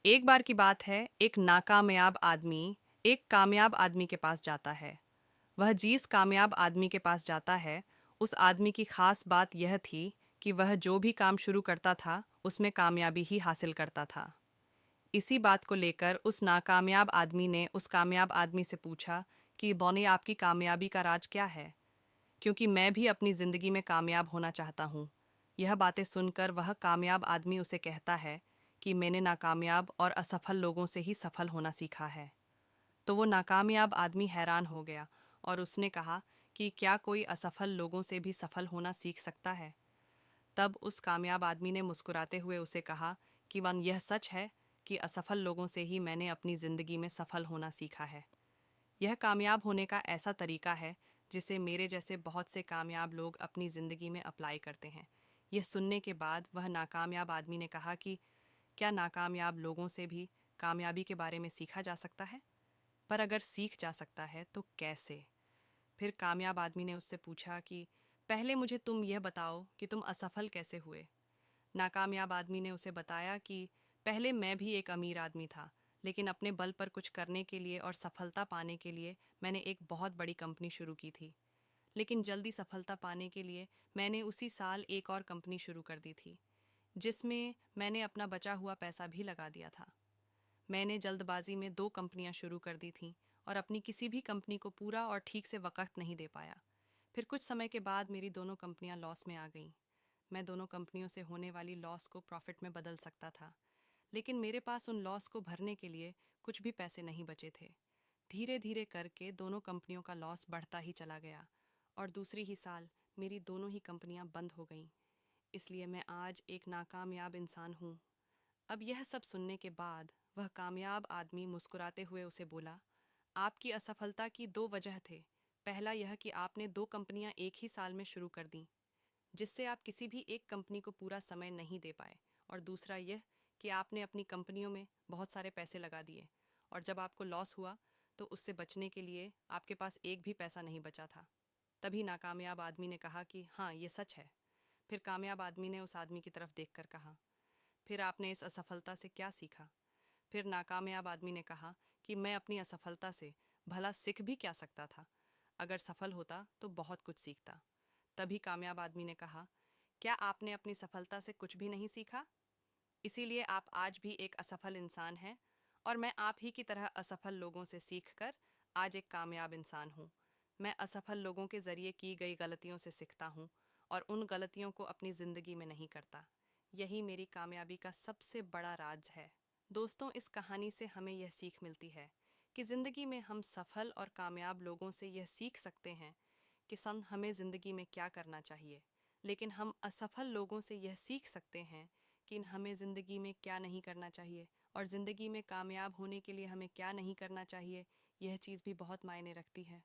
एक बार की बात है, एक नाकामयाब आदमी एक कामयाब आदमी के पास जाता है। वह जिस कामयाब आदमी के पास जाता है, उस आदमी की खास बात यह थी कि वह जो भी काम शुरू करता था, उसमें कामयाबी ही हासिल करता था। इसी बात को लेकर उस नाकामयाब आदमी ने उस कामयाब आदमी से पूछा कि बौने आपकी कामयाबी का राज क्या है? क्योंकि मैं भी अपनी ज़िंदगी में कामयाब होना चाहता हूँ। यह बातें सुनकर वह कामयाब आदमी उसे कहता है कि मैंने नाकामयाब और असफल लोगों से ही सफल होना सीखा है। तो वो नाकामयाब आदमी हैरान हो गया और उसने कहा कि क्या कोई असफल लोगों से भी सफल होना सीख सकता है? तब उस कामयाब आदमी ने मुस्कुराते हुए उसे कहा कि वन यह सच है कि असफल लोगों से ही मैंने अपनी ज़िंदगी में सफल होना सीखा है। यह कामयाब होने का ऐसा तरीका है जिसे मेरे जैसे बहुत से कामयाब लोग अपनी ज़िंदगी में अप्लाई करते हैं। यह सुनने के बाद वह नाकामयाब आदमी ने कहा कि क्या नाकामयाब लोगों से भी कामयाबी के बारे में सीखा जा सकता है? पर अगर सीख जा सकता है तो कैसे? फिर कामयाब आदमी ने उससे पूछा कि पहले मुझे तुम यह बताओ कि तुम असफल कैसे हुए। नाकामयाब आदमी ने उसे बताया कि पहले मैं भी एक अमीर आदमी था, लेकिन अपने बल पर कुछ करने के लिए और सफलता पाने के लिए मैंने एक बहुत बड़ी कंपनी शुरू की थी। लेकिन जल्दी सफलता पाने के लिए मैंने उसी साल एक और कंपनी शुरू कर दी थी, जिसमें मैंने अपना बचा हुआ पैसा भी लगा दिया था। मैंने जल्दबाजी में दो कंपनियां शुरू कर दी थीं और अपनी किसी भी कंपनी को पूरा और ठीक से वक़्त नहीं दे पाया। फिर कुछ समय के बाद मेरी दोनों कंपनियां लॉस में आ गईं। मैं दोनों कंपनियों से होने वाली लॉस को प्रॉफिट में बदल सकता था, लेकिन मेरे पास उन लॉस को भरने के लिए कुछ भी पैसे नहीं बचे थे। धीरे धीरे करके दोनों कंपनियों का लॉस बढ़ता ही चला गया और दूसरी ही साल मेरी दोनों ही कंपनियां बंद हो गईं। इसलिए मैं आज एक नाकामयाब इंसान हूँ। अब यह सब सुनने के बाद वह कामयाब आदमी मुस्कुराते हुए उसे बोला, आपकी असफलता की दो वजह थे। पहला यह कि आपने दो कंपनियां एक ही साल में शुरू कर दीं, जिससे आप किसी भी एक कंपनी को पूरा समय नहीं दे पाए, और दूसरा यह कि आपने अपनी कंपनियों में बहुत सारे पैसे लगा दिए और जब आपको लॉस हुआ तो उससे बचने के लिए आपके पास एक भी पैसा नहीं बचा था। तभी नाकामयाब आदमी ने कहा कि हाँ, ये सच है। फिर कामयाब आदमी ने उस आदमी की तरफ देखकर कहा, फिर आपने इस असफलता से क्या सीखा? फिर नाकामयाब आदमी ने कहा कि मैं अपनी असफलता से भला सीख भी क्या सकता था? अगर सफल होता तो बहुत कुछ सीखता। तभी कामयाब आदमी ने कहा, क्या आपने अपनी सफलता से कुछ भी नहीं सीखा? इसीलिए आप आज भी एक असफल इंसान हैं, और मैं आप ही की तरह असफल लोगों से सीखकर आज एक कामयाब इंसान हूँ। मैं असफल लोगों के ज़रिए की गई गलतियों से सीखता हूँ और उन गलतियों को अपनी ज़िंदगी में नहीं करता। यही मेरी कामयाबी का सबसे बड़ा राज है। दोस्तों, इस कहानी से हमें यह सीख मिलती है कि ज़िंदगी में हम सफल और कामयाब लोगों से यह सीख सकते हैं कि हमें ज़िंदगी में क्या करना चाहिए, लेकिन हम असफल लोगों से यह सीख सकते हैं कि हमें ज़िंदगी में क्या नहीं करना चाहिए, और ज़िंदगी में कामयाब होने के लिए हमें क्या नहीं करना चाहिए। यह चीज़ भी बहुत मायने रखती है।